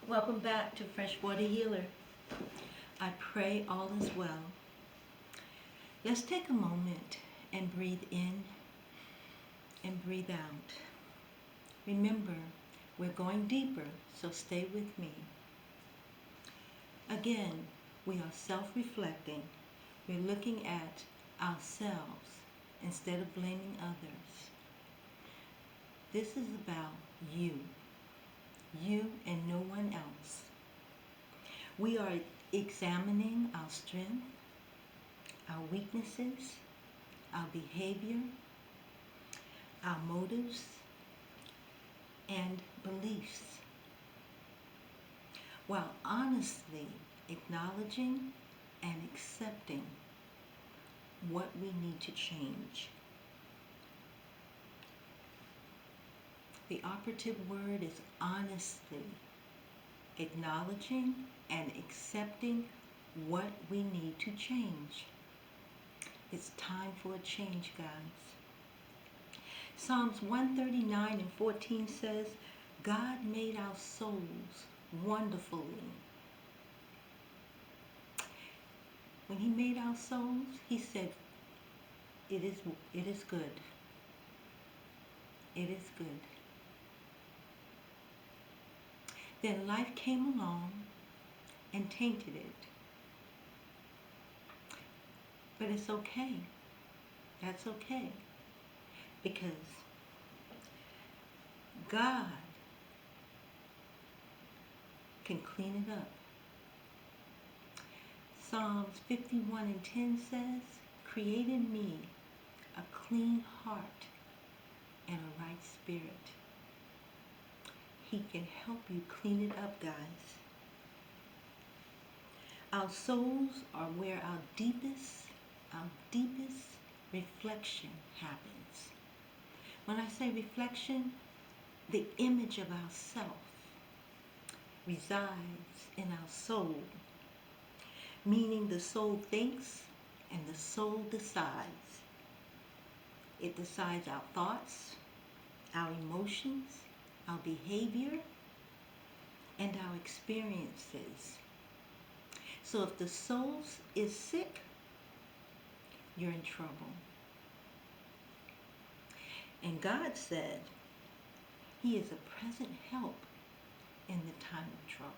Welcome back to Freshwater Healer. I pray all is well. Let's take a moment and breathe in and breathe out. Remember, we're going deeper, so stay with me. Again, we are self-reflecting. We're looking at ourselves instead of blaming others. This is about you and no one else. We are examining our strength, our weaknesses, our behavior, our motives, and beliefs, while honestly acknowledging and accepting what we need to change. The operative word is honestly acknowledging and accepting what we need to change. It's time for a change, guys. Psalms 139:14 says, God made our souls wonderfully. When he made our souls, he said, it is good. It is good. Then life came along and tainted it. But it's okay. That's okay. Because God can clean it up. Psalms 51:10 says, create in me a clean heart and a right spirit. He can help you clean it up, guys. Our souls are where our deepest reflection happens. When I say reflection, the image of ourself resides in our soul, meaning the soul thinks and the soul decides. It decides our thoughts, our emotions, our behavior, and our experiences. So if the soul is sick, you're in trouble. And God said he is a present help in the time of trouble.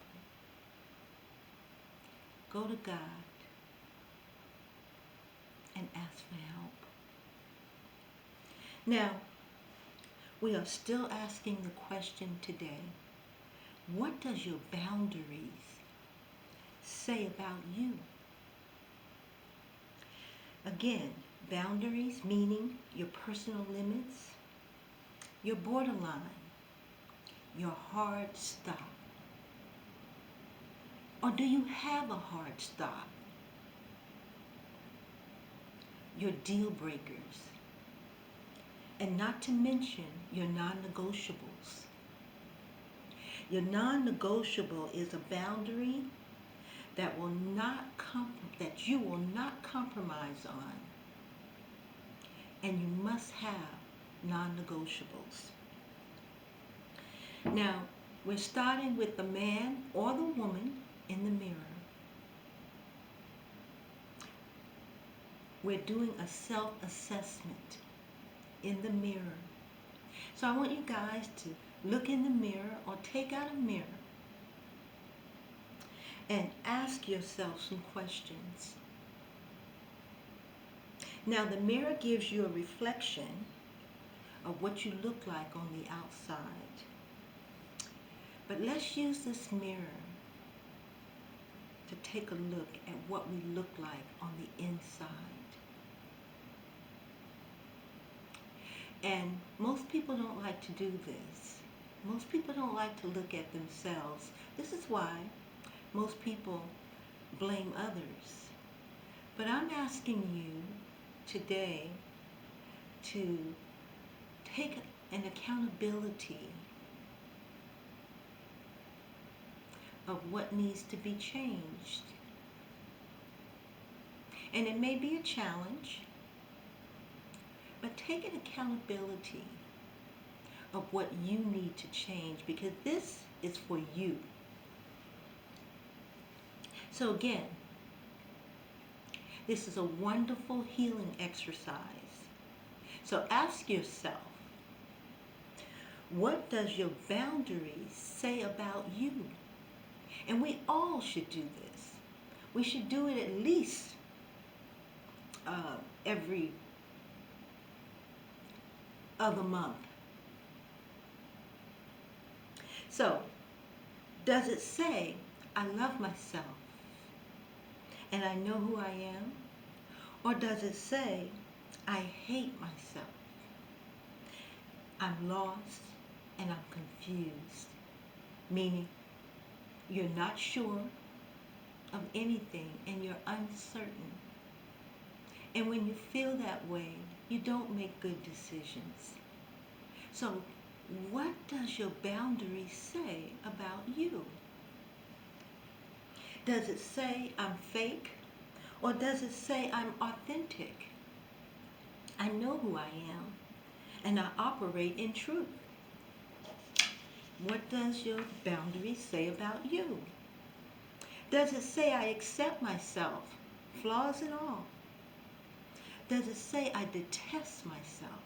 Go to God and ask for help. Now, we are still asking the question today, what does your boundaries say about you? Again, boundaries meaning your personal limits, your borderline, your hard stop. Or do you have a hard stop? Your deal breakers. And not to mention your non-negotiables. Your non-negotiable is a boundary that you will not compromise on. And you must have non-negotiables. Now, we're starting with the man or the woman in the mirror. We're doing a self-assessment in the mirror. So I want you guys to look in the mirror or take out a mirror and ask yourself some questions. Now the mirror gives you a reflection of what you look like on the outside. But let's use this mirror to take a look at what we look like on the inside. And most people don't like to do this. Most people don't like to look at themselves. This is why most people blame others. But I'm asking you today to take an accountability of what needs to be changed. And it may be a challenge, but take an accountability of what you need to change, because this is for you. So again, this is a wonderful healing exercise. So ask yourself, what does your boundaries say about you? And we all should do this. We should do it at least every other month. So, does it say, I love myself and I know who I am? Or does it say, I hate myself, I'm lost and I'm confused? Meaning, you're not sure of anything and you're uncertain. And when you feel that way, you don't make good decisions. So, what does your boundary say about you? Does it say I'm fake? Or does it say I'm authentic? I know who I am and I operate in truth. What does your boundary say about you? Does it say I accept myself, flaws and all? Does it say I detest myself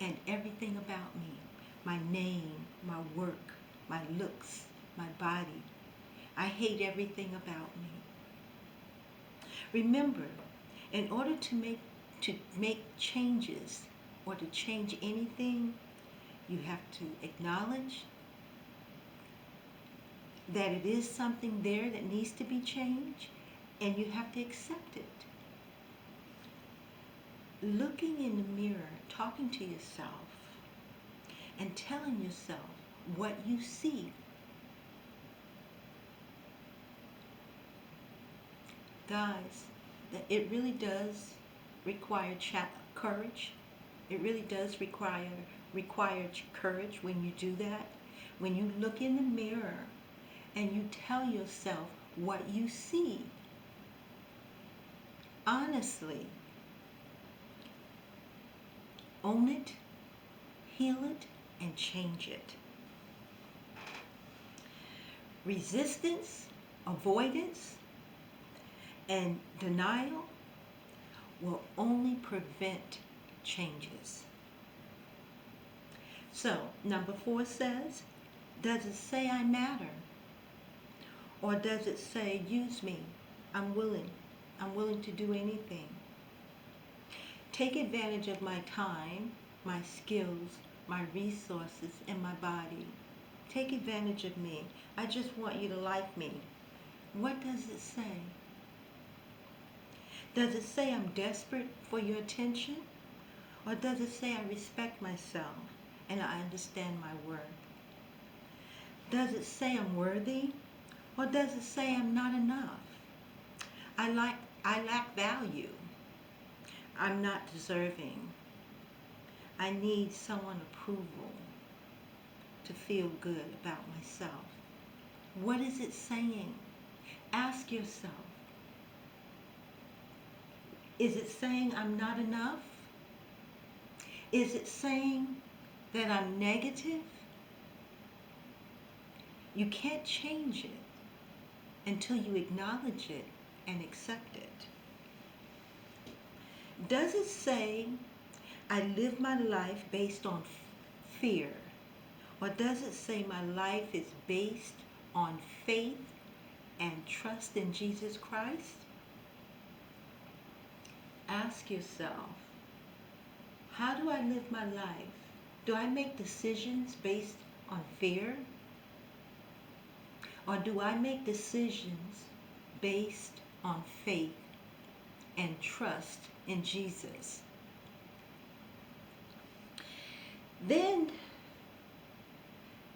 and everything about me? My name, my work, my looks, my body. I hate everything about me. Remember, in order to make changes or to change anything, you have to acknowledge that it is something there that needs to be changed, and you have to accept it. Looking in the mirror, talking to yourself, and telling yourself what you see. Guys, it really does require courage. It really does require courage when you do that. When you look in the mirror and you tell yourself what you see. Honestly, own it, heal it, and change it. Resistance, avoidance, and denial will only prevent changes. So, number 4 says, does it say I matter? Or does it say, use me, I'm willing to do anything? Take advantage of my time, my skills, my resources, and my body. Take advantage of me. I just want you to like me. What does it say? Does it say I'm desperate for your attention? Or does it say I respect myself and I understand my worth? Does it say I'm worthy? Or does it say I'm not enough? I lack value. I'm not deserving. I need someone's approval to feel good about myself. What is it saying? Ask yourself. Is it saying I'm not enough? Is it saying that I'm negative? You can't change it until you acknowledge it and accept it. Does it say I live my life based on fear? Or does it say my life is based on faith and trust in Jesus Christ? Ask yourself, how do I live my life? Do I make decisions based on fear? Or do I make decisions based on faith and trust in Jesus? Then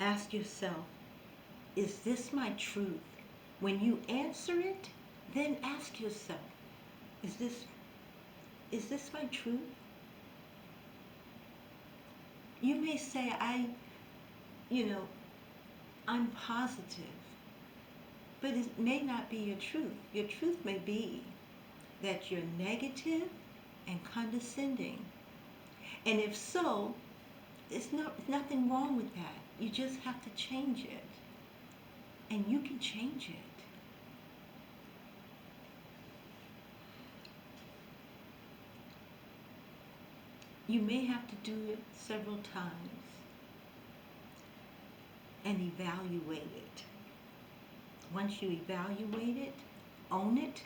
ask yourself, is this my truth? When you answer it, then ask yourself, is this my truth? You may say, I'm positive, but it may not be your truth. Your truth may be that you're negative and condescending. And if so, there's nothing wrong with that. You just have to change it. And you can change it. You may have to do it several times and evaluate it. Once you evaluate it, own it,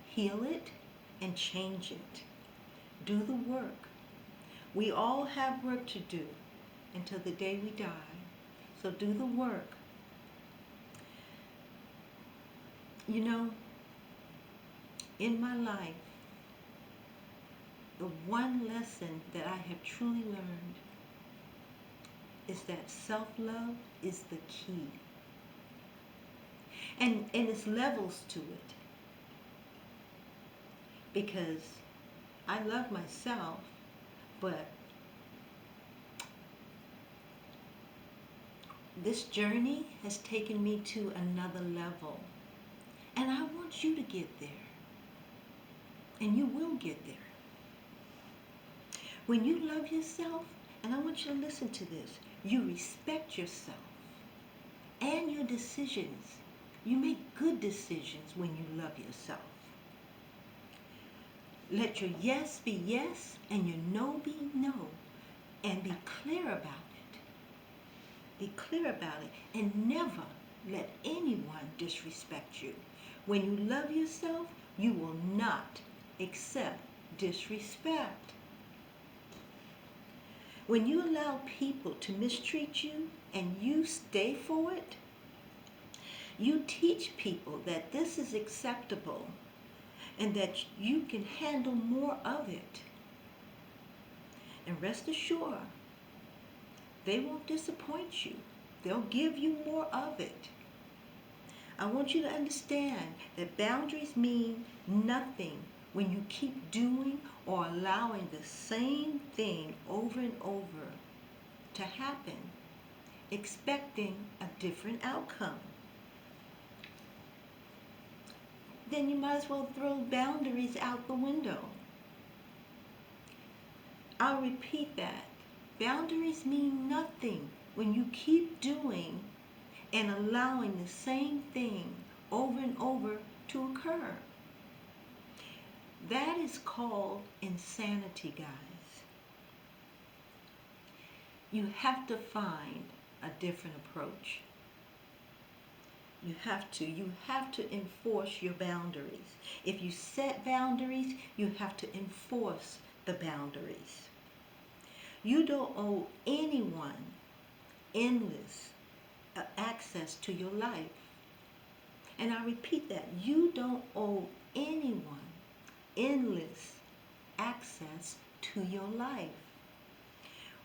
heal it, and change it. Do the work. We all have work to do until the day we die. So do the work. You know, in my life, the one lesson that I have truly learned is that self-love is the key. And it's levels to it. Because I love myself, but this journey has taken me to another level. And I want you to get there. And you will get there. When you love yourself, and I want you to listen to this, you respect yourself and your decisions. You make good decisions when you love yourself. Let your yes be yes and your no be no. And be clear about it. Be clear about it. And never let anyone disrespect you. When you love yourself, you will not accept disrespect. When you allow people to mistreat you and you stay for it, you teach people that this is acceptable and that you can handle more of it. And rest assured, they won't disappoint you. They'll give you more of it. I want you to understand that boundaries mean nothing when you keep doing or allowing the same thing over and over to happen, expecting a different outcome. Then you might as well throw boundaries out the window. I'll repeat that. Boundaries mean nothing when you keep doing and allowing the same thing over and over to occur. That is called insanity, guys. You have to find a different approach. You have to enforce your boundaries. If you set boundaries, you have to enforce the boundaries. You don't owe anyone endless access to your life. And I repeat that, you don't owe anyone endless access to your life.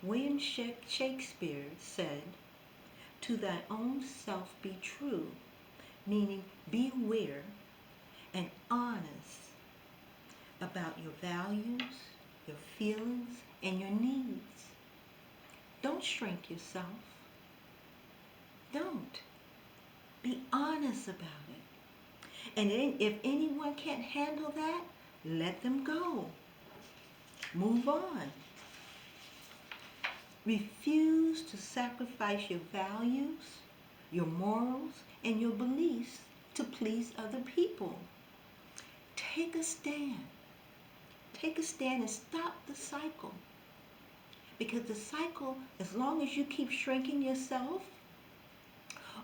William Shakespeare said, "To thy own self be true," meaning be aware and honest about your values, your feelings, and your needs. Don't shrink yourself. Don't. Be honest about it. And if anyone can't handle that, let them go. Move on. Refuse to sacrifice your values, your morals, and your beliefs to please other people. Take a stand. Take a stand and stop the cycle. Because the cycle, as long as you keep shrinking yourself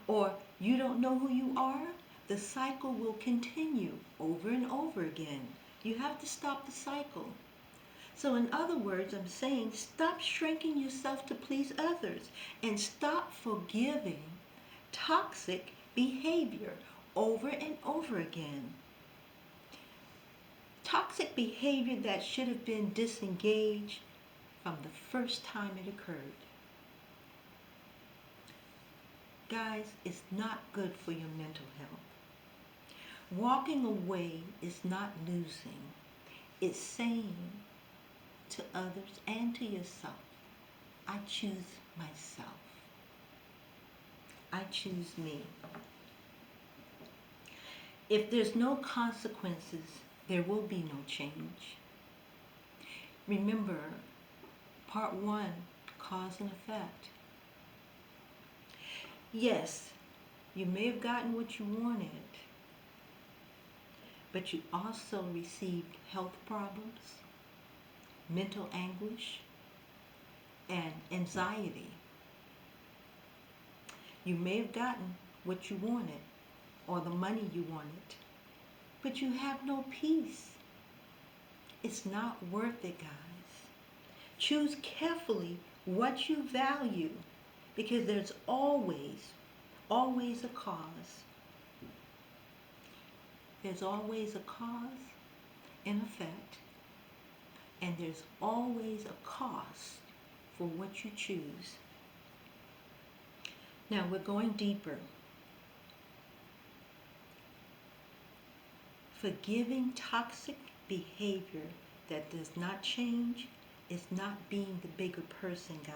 or you don't know who you are, the cycle will continue over and over again. You have to stop the cycle. So in other words, I'm saying stop shrinking yourself to please others and stop forgiving toxic behavior over and over again. Toxic behavior that should have been disengaged from the first time it occurred. Guys, it's not good for your mental health. Walking away is not losing. It's saying to others and to yourself, I choose myself. I choose me. If there's no consequences, there will be no change. Remember, part 1, cause and effect. Yes, you may have gotten what you wanted, but you also received health problems, mental anguish, and anxiety. You may have gotten what you wanted or the money you wanted, but you have no peace. It's not worth it, guys. Choose carefully what you value because there's always a cause. There's always a cause and effect, and there's always a cost for what you choose. Now we're going deeper. Forgiving toxic behavior that does not change is not being the bigger person, guys.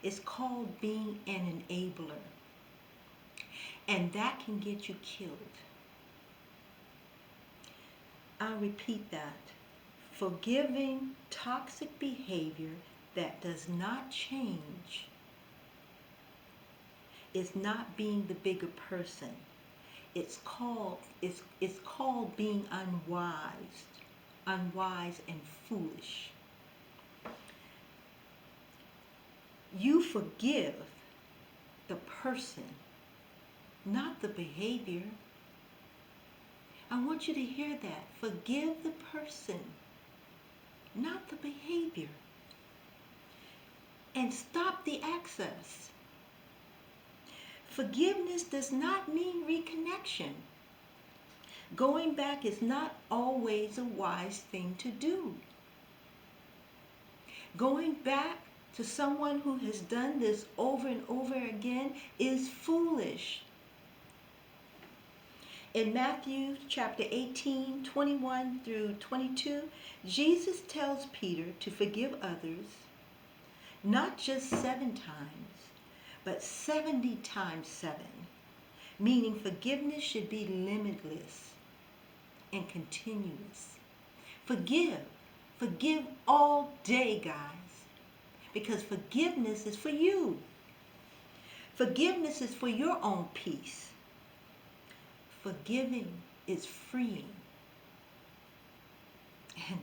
It's called being an enabler, and that can get you killed. I'll repeat that. Forgiving toxic behavior that does not change is not being the bigger person. It's called being unwise and foolish. You forgive the person, not the behavior. I want you to hear that. Forgive the person, not the behavior. And stop the access. Forgiveness does not mean reconnection. Going back is not always a wise thing to do. Going back to someone who has done this over and over again is foolish. In Matthew chapter 18, 21 through 22, Jesus tells Peter to forgive others, not just 7 times, but 70 times 7, meaning forgiveness should be limitless and continuous. Forgive all day, guys, because forgiveness is for you. Forgiveness is for your own peace. Forgiving is freeing. And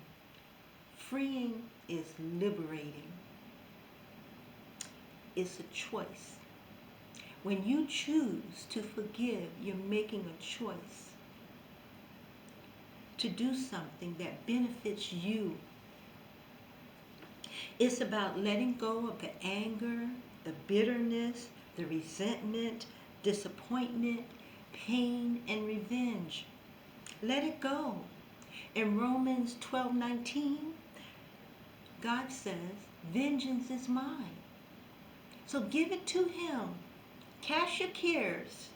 freeing is liberating. It's a choice. When you choose to forgive, you're making a choice to do something that benefits you. It's about letting go of the anger, the bitterness, the resentment, disappointment, pain, and revenge. Let it go. In Romans 12:19, God says, vengeance is mine. So give it to him. Cast your cares.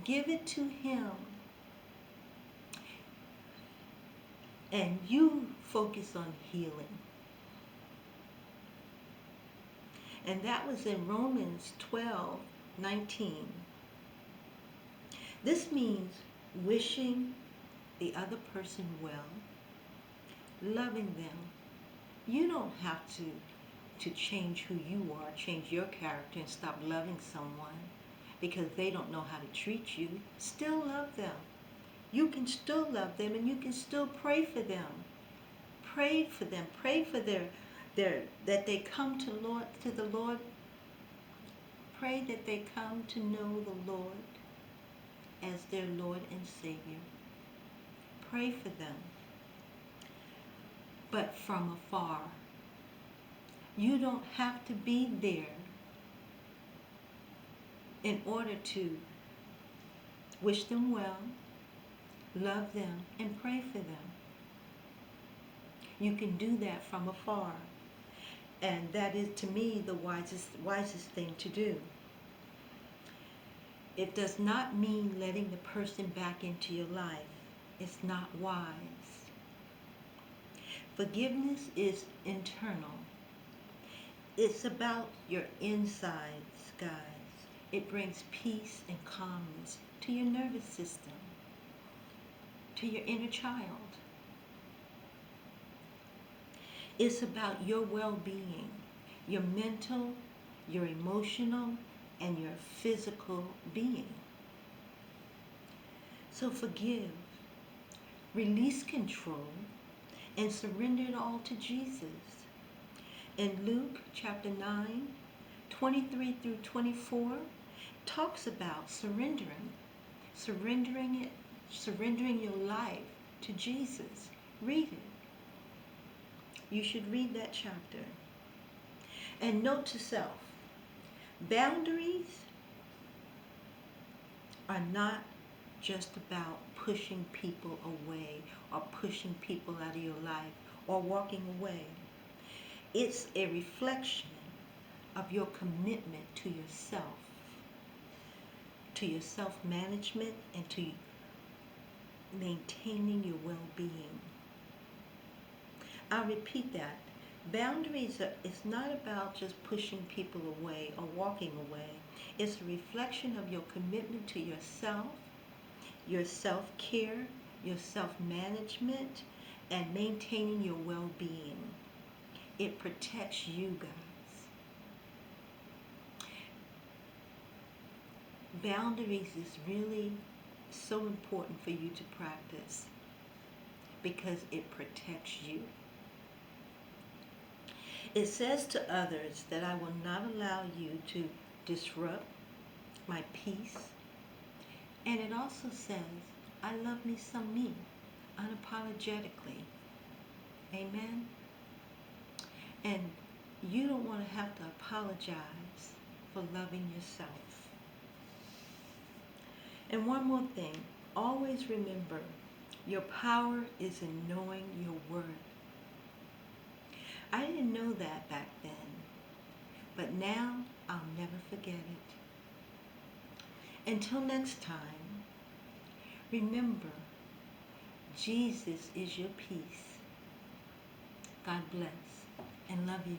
Give it to him. And you focus on healing. And that was in Romans 12:19. This means wishing the other person well, loving them. You don't have to change who you are, change your character and stop loving someone because they don't know how to treat you. Still love them. You can still love them and you can still pray for them. Pray for them. Pray for their that they come to the Lord. Pray that they come to know the Lord as their Lord and Savior. Pray for them, but from afar. You don't have to be there in order to wish them well, love them, and pray for them. You can do that from afar. And that is, to me, the wisest thing to do. It does not mean letting the person back into your life. It's not wise. Forgiveness is internal. It's about your insides, guys. It brings peace and calmness to your nervous system, to your inner child. It's about your well-being, your mental, your emotional, and your physical being. So forgive, release control, and surrender it all to Jesus. In Luke chapter 9, 23 through 24, talks about surrendering it, surrendering your life to Jesus. Read it. You should read that chapter. And note to self, boundaries are not just about pushing people away or pushing people out of your life or walking away. It's a reflection of your commitment to your self-management, and to maintaining your well-being. I'll repeat that. Boundaries it's not about just pushing people away or walking away. It's a reflection of your commitment to yourself, your self-care, your self-management, and maintaining your well-being. It protects you guys. Boundaries is really so important for you to practice because it protects you. It says to others that I will not allow you to disrupt my peace. And it also says, I love me some me, unapologetically. Amen? And you don't want to have to apologize for loving yourself. And one more thing, always remember, your power is in knowing your worth. I didn't know that back then, but now I'll never forget it. Until next time, remember, Jesus is your peace. God bless and love you.